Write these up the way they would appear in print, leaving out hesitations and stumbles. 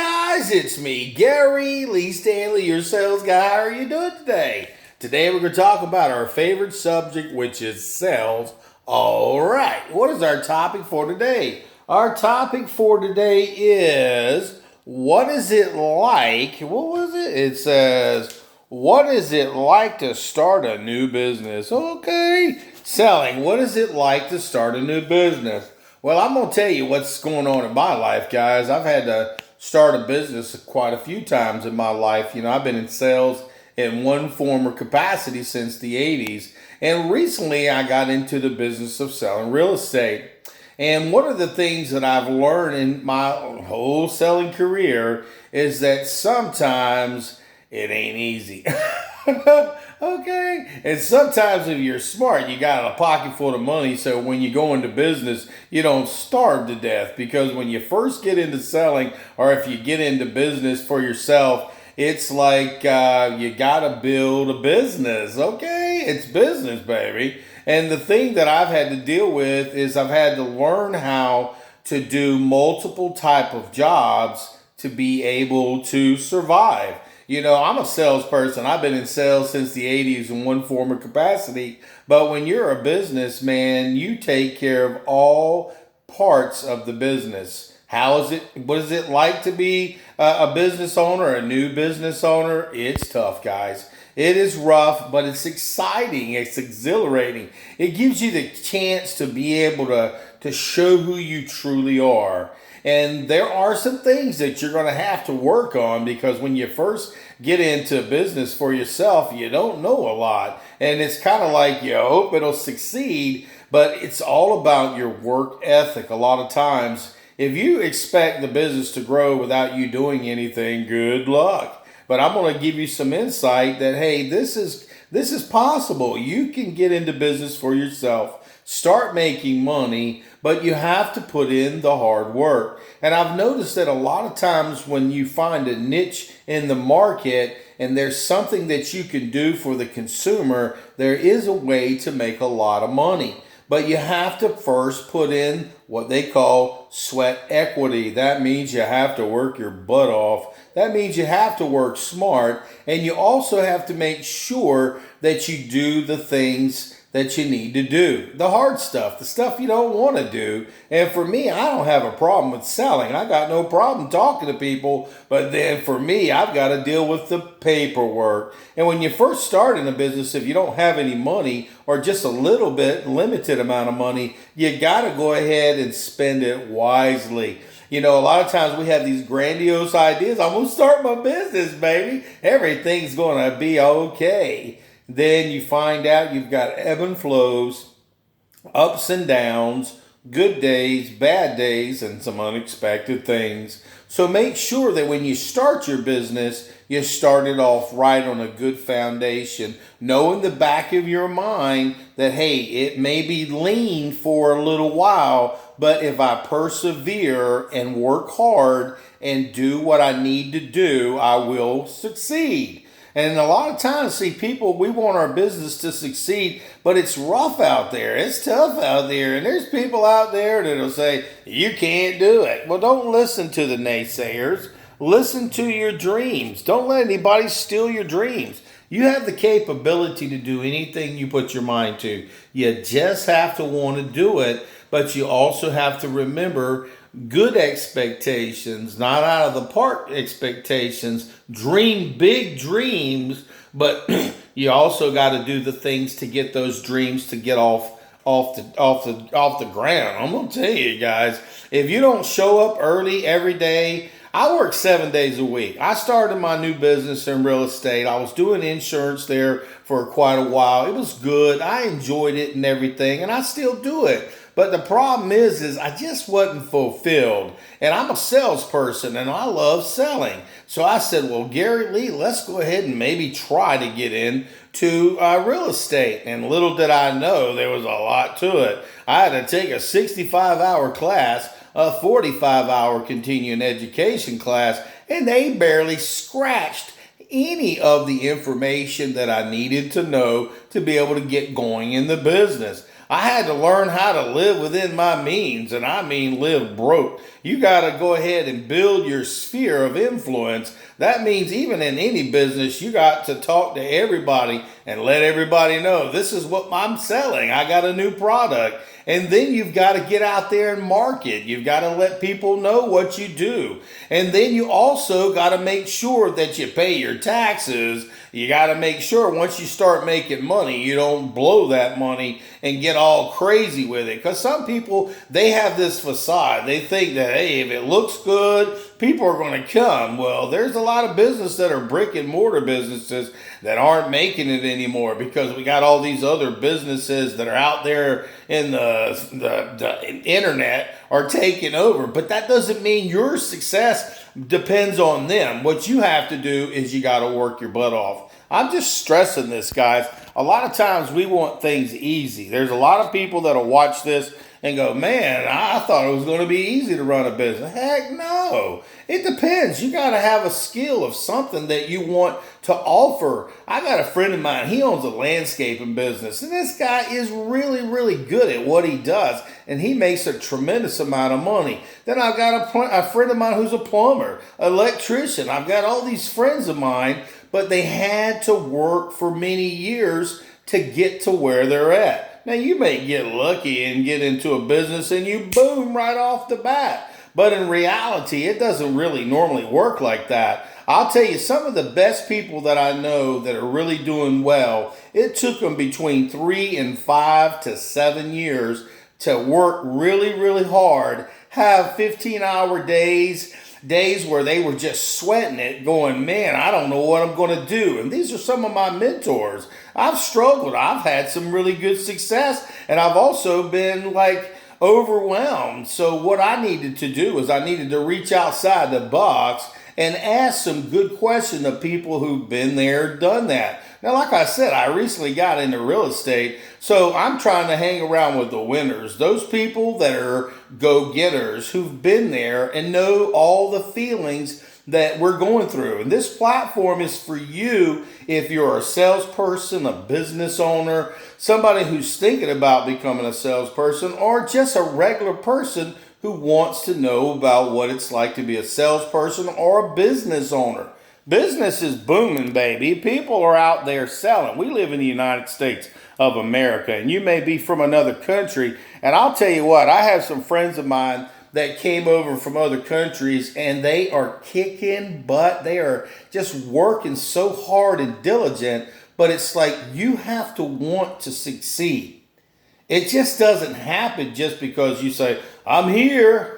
Guys, it's me, Gary Lee Stanley, your sales guy. How are you doing today? Today we're going to talk about our favorite subject, which is sales. All right, what is our topic for today? Our topic for today is, what is it like? What was it? It says, what is it like to start a new business? Okay, selling. What is it like to start a new business? Well, I'm going to tell you what's going on in my life, guys. I've had to start a business quite a few times in my life. You know, I've been in sales in one form or capacity since the 80s. And recently I got into the business of selling real estate. And one of the things that I've learned in my whole selling career is that sometimes it ain't easy. Okay. And sometimes if you're smart, you got a pocket full of money. So when you go into business, you don't starve to death, because when you first get into selling, or if you get into business for yourself, it's like you got to build a business. Okay. It's business, baby. And the thing that I've had to deal with is I've had to learn how to do multiple type of jobs to be able to survive. You know, I'm a salesperson. I've been in sales since the 80s in one form or capacity. But when you're a businessman, you take care of all parts of the business. What is it like to be a business owner, a new business owner? It's tough, guys. It is rough, but it's exciting. It's exhilarating. It gives you the chance to be able to show who you truly are. And there are some things that you're going to have to work on, because when you first get into business for yourself, you don't know a lot. And it's kind of like you hope it'll succeed, but it's all about your work ethic a lot of times. If you expect the business to grow without you doing anything, good luck. But I'm going to give you some insight that, hey, this is possible. You can get into business for yourself, start making money, but you have to put in the hard work. And I've noticed that a lot of times when you find a niche in the market and there's something that you can do for the consumer, there is a way to make a lot of money. But you have to first put in what they call sweat equity. That means you have to work your butt off. That means you have to work smart. And you also have to make sure that you do the things that you need to do. The hard stuff, the stuff you don't want to do. And for me, I don't have a problem with selling. I got no problem talking to people. But then for me, I've got to deal with the paperwork. And when you first start in a business, if you don't have any money, or just a little bit, limited amount of money, you got to go ahead and spend it wisely. You know, a lot of times we have these grandiose ideas. I'm going to start my business, baby. Everything's going to be okay. Then you find out you've got ebb and flows, ups and downs, good days, bad days, and some unexpected things. So make sure that when you start your business, you start it off right on a good foundation. Know in the back of your mind that, hey, it may be lean for a little while, but if I persevere and work hard and do what I need to do, I will succeed. And a lot of times, see, people, we want our business to succeed, but it's rough out there. It's tough out there. And there's people out there that'll say, you can't do it. Well, don't listen to the naysayers. Listen to your dreams. Don't let anybody steal your dreams. You have the capability to do anything you put your mind to. You just have to want to do it, but you also have to remember good expectations, not out of the park expectations. Dream big dreams, but you also got to do the things to get those dreams to get off the ground. I'm gonna tell you guys, if you don't show up early every day. I work 7 days a week. I started my new business in real estate. I was doing insurance there for quite a while. It was good. I enjoyed it and everything, and I still do it. But the problem is I just wasn't fulfilled. And I'm a salesperson, and I love selling. So I said, well, Gary Lee, let's go ahead and maybe try to get into real estate. And little did I know there was a lot to it. I had to take a 65-hour class, a 45-hour continuing education class, and they barely scratched any of the information that I needed to know to be able to get going in the business. I had to learn how to live within my means, and I mean live broke. You got to go ahead and build your sphere of influence. That means even in any business, you got to talk to everybody and let everybody know this is what I'm selling. I got a new product. And then you've got to get out there and market. You've got to let people know what you do. And then you also got to make sure that you pay your taxes. You got to make sure once you start making money, you don't blow that money and get all crazy with it. Because some people, they have this facade. They think that, hey, if it looks good, people are going to come. Well, there's a lot of business that are brick and mortar businesses that aren't making it anymore because we got all these other businesses that are out there in the internet are taking over. But that doesn't mean your success depends on them. What you have to do is you got to work your butt off. I'm just stressing this, guys. A lot of times we want things easy. There's a lot of people that'll watch this and go, man, I thought it was going to be easy to run a business. Heck no. It depends. You got to have a skill of something that you want to offer. I got a friend of mine. He owns a landscaping business. And this guy is really, really good at what he does. And he makes a tremendous amount of money. Then I've got a friend of mine who's a plumber, electrician. I've got all these friends of mine, but they had to work for many years to get to where they're at. Now, you may get lucky and get into a business and you boom right off the bat. But in reality, it doesn't really normally work like that. I'll tell you, some of the best people that I know that are really doing well, it took them between 3 and 5 to 7 years to work really, really hard, have 15-hour days where they were just sweating it, going, man, I don't know what I'm going to do. And these are some of my mentors. I've struggled. I've had some really good success, and I've also been like overwhelmed. So what I needed to do is I needed to reach outside the box and ask some good questions of people who've been there, done that. Now, like I said, I recently got into real estate, so I'm trying to hang around with the winners, those people that are go-getters who've been there and know all the feelings that we're going through. And this platform is for you if you're a salesperson, a business owner, somebody who's thinking about becoming a salesperson, or just a regular person who wants to know about what it's like to be a salesperson or a business owner. Business is booming, baby. People are out there selling. We live in the United States of America, and you may be from another country. And I'll tell you what, I have some friends of mine that came over from other countries, and they are kicking butt. They are just working so hard and diligent, but it's like you have to want to succeed. It just doesn't happen just because you say, I'm here.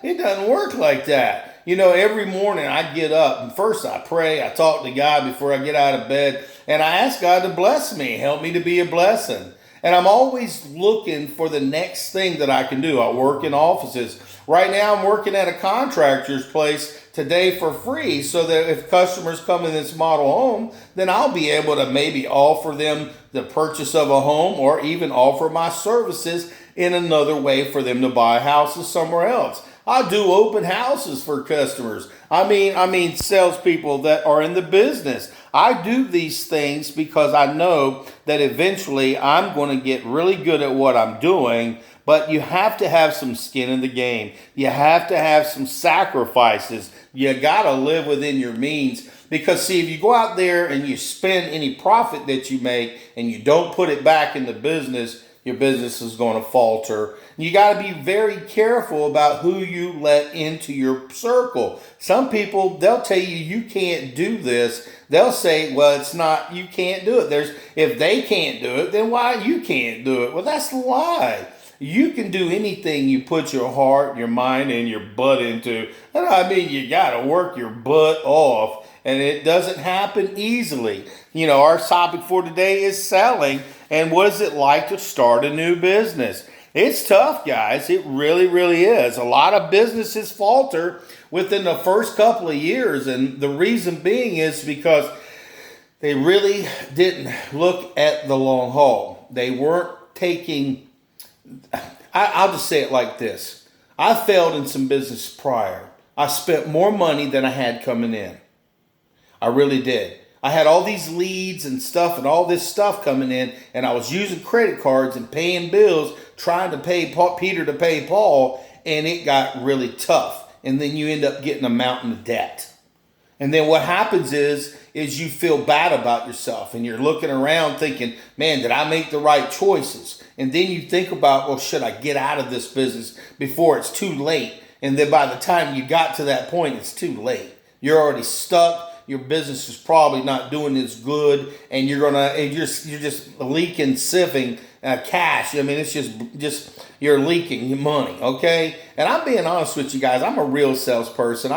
It doesn't work like that. You know, every morning I get up and first I pray, I talk to God before I get out of bed, and I ask God to bless me, help me to be a blessing. And I'm always looking for the next thing that I can do. I work in offices. Right now I'm working at a contractor's place today for free so that if customers come in this model home, then I'll be able to maybe offer them the purchase of a home or even offer my services in another way for them to buy houses somewhere else. I do open houses for customers. I mean salespeople that are in the business. I do these things because I know that eventually I'm going to get really good at what I'm doing, but you have to have some skin in the game. You have to have some sacrifices. You got to live within your means because, see, if you go out there and you spend any profit that you make and you don't put it back in the business, your business is going to falter. You got to be very careful about who you let into your circle. Some people, they'll tell you you can't do this. They'll say, well, it's not, you can't do it. If they can't do it, then why you can't do it? Well, that's a lie. You can do anything you put your heart, your mind, and your butt into. And I mean, you got to work your butt off, and it doesn't happen easily. You know, our topic for today is selling, and what is it like to start a new business? It's tough, guys. It really, really is. A lot of businesses falter within the first couple of years, and the reason being is because they really didn't look at the long haul. They weren't taking... I'll just say it like this. I failed in some business prior. I spent more money than I had coming in. I really did. I had all these leads and stuff and all this stuff coming in, and I was using credit cards and paying bills, trying to pay Peter to pay Paul, and it got really tough. And then you end up getting a mountain of debt. And then what happens is you feel bad about yourself, and you're looking around thinking, man, did I make the right choices? And then you think about, well, should I get out of this business before it's too late? And then by the time you got to that point, it's too late. You're already stuck. Your business is probably not doing as good, and you're just leaking, sieving cash. I mean, it's just you're leaking money, okay? And I'm being honest with you guys. I'm a real salesperson.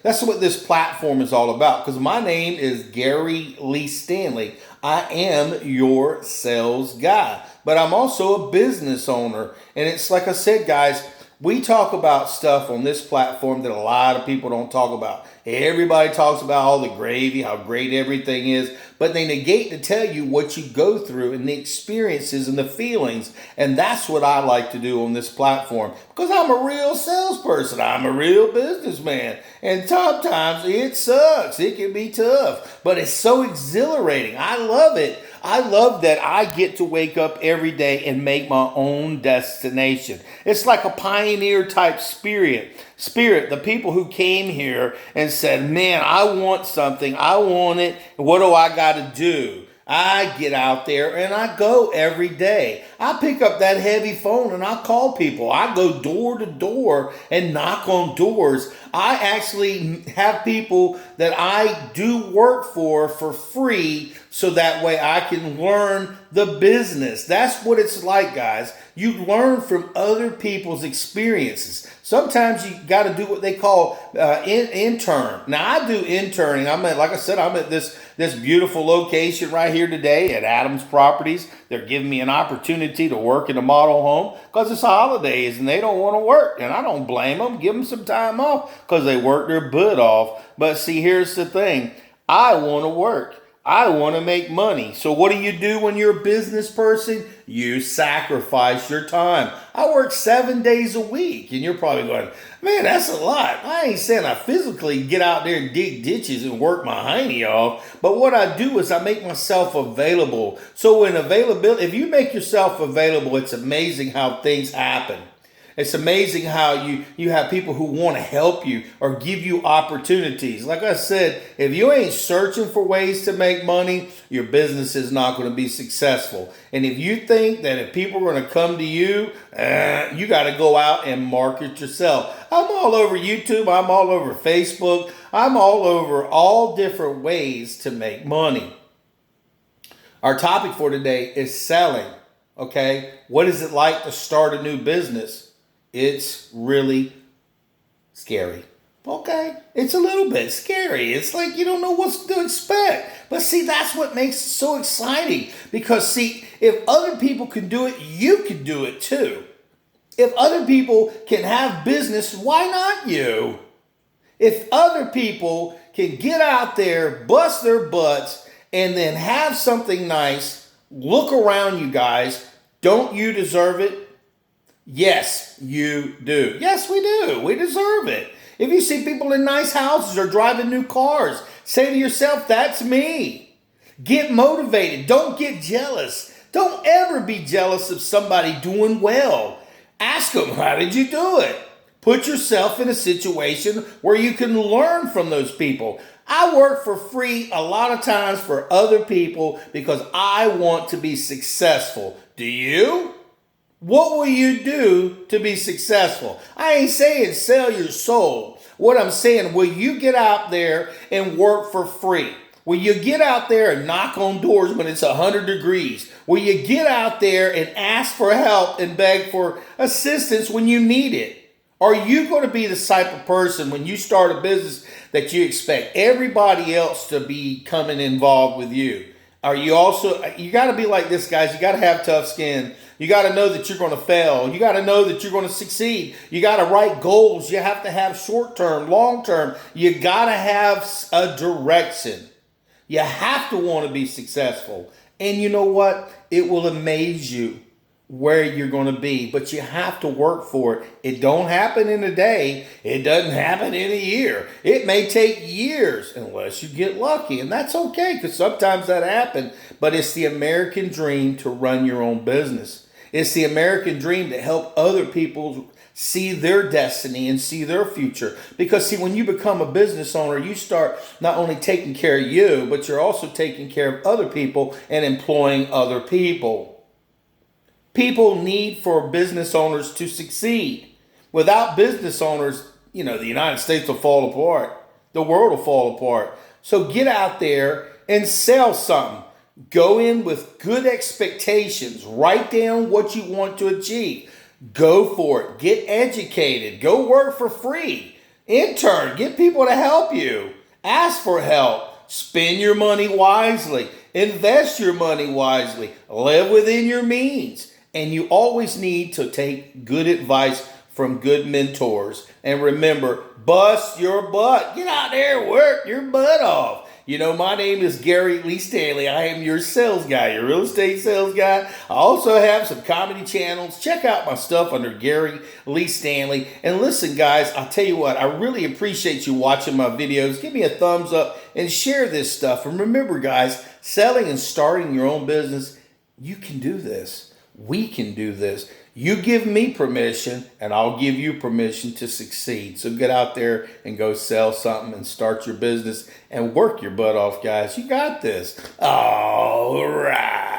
That's what this platform is all about. Because my name is Gary Lee Stanley. I am your sales guy, but I'm also a business owner. And it's like I said, guys. We talk about stuff on this platform that a lot of people don't talk about. Everybody talks about all the gravy, how great everything is, but they negate to tell you what you go through and the experiences and the feelings. And that's what I like to do on this platform, because I'm a real salesperson. I'm a real businessman. And sometimes it sucks. It can be tough, but it's so exhilarating. I love it. I love that I get to wake up every day and make my own destination. It's like a pioneer type spirit. The people who came here and said, man, I want something. I want it. What do I got to do? I get out there and I go every day. I pick up that heavy phone and I call people. I go door to door and knock on doors. I actually have people that I do work for free, so that way I can learn the business. That's what it's like, guys. You learn from other people's experiences. Sometimes you got to do what they call intern. Now, I do interning. Like I said, I'm at this beautiful location right here today at Adams Properties. They're giving me an opportunity to work in a model home because it's holidays and they don't want to work. And I don't blame them. Give them some time off because they work their butt off. But see, here's the thing. I want to work. I want to make money. So what do you do when you're a business person? You sacrifice your time. I work 7 days a week. And you're probably going, man, that's a lot. I ain't saying I physically get out there and dig ditches and work my hiney off. But what I do is I make myself available. So if you make yourself available, it's amazing how things happen. It's amazing how you have people who want to help you or give you opportunities. Like I said, if you ain't searching for ways to make money, your business is not going to be successful. And if you think that if people are going to come to you, you got to go out and market yourself. I'm all over YouTube. I'm all over Facebook. I'm all over all different ways to make money. Our topic for today is selling. Okay? What is it like to start a new business? It's really scary. Okay, it's a little bit scary. It's like you don't know what to expect. But see, that's what makes it so exciting. Because see, if other people can do it, you can do it too. If other people can have business, why not you? If other people can get out there, bust their butts, and then have something nice, look around you guys, don't you deserve it? Yes, you do. Yes, we do. We deserve it. If you see people in nice houses or driving new cars, say to yourself, that's me. Get motivated. Don't get jealous. Don't ever be jealous of somebody doing well. Ask them, how did you do it? Put yourself in a situation where you can learn from those people. I work for free a lot of times for other people because I want to be successful. Do you? What will you do to be successful? I ain't saying sell your soul. What I'm saying, will you get out there and work for free? Will you get out there and knock on doors when it's 100 degrees? Will you get out there and ask for help and beg for assistance when you need it? Are you going to be the type of person when you start a business that you expect everybody else to be coming involved with you? Are you also, you got to be like this, guys. You got to have tough skin. You got to know that you're going to fail. You got to know that you're going to succeed. You got to write goals. You have to have short-term, long-term. You got to have a direction. You have to want to be successful. And you know what? It will amaze you where you're going to be, but you have to work for it. It don't happen in a day. It doesn't happen in a year. It may take years unless you get lucky, and that's okay because sometimes that happens, but it's the American dream to run your own business. It's the American dream to help other people see their destiny and see their future. Because see, when you become a business owner, you start not only taking care of you, but you're also taking care of other people and employing other people. People need for business owners to succeed. Without business owners, the United States will fall apart. The world will fall apart. So get out there and sell something. Go in with good expectations. Write down what you want to achieve. Go for it. Get educated. Go work for free. Intern. Get people to help you. Ask for help. Spend your money wisely. Invest your money wisely. Live within your means. And you always need to take good advice from good mentors. And remember, bust your butt. Get out there and work your butt off. My name is Gary Lee Stanley. I am your sales guy, your real estate sales guy. I also have some comedy channels. Check out my stuff under Gary Lee Stanley. And listen, guys, I'll tell you what, I really appreciate you watching my videos. Give me a thumbs up and share this stuff. And remember, guys, selling and starting your own business, you can do this. We can do this. You give me permission and I'll give you permission to succeed. So get out there and go sell something and start your business and work your butt off, guys. You got this. All right.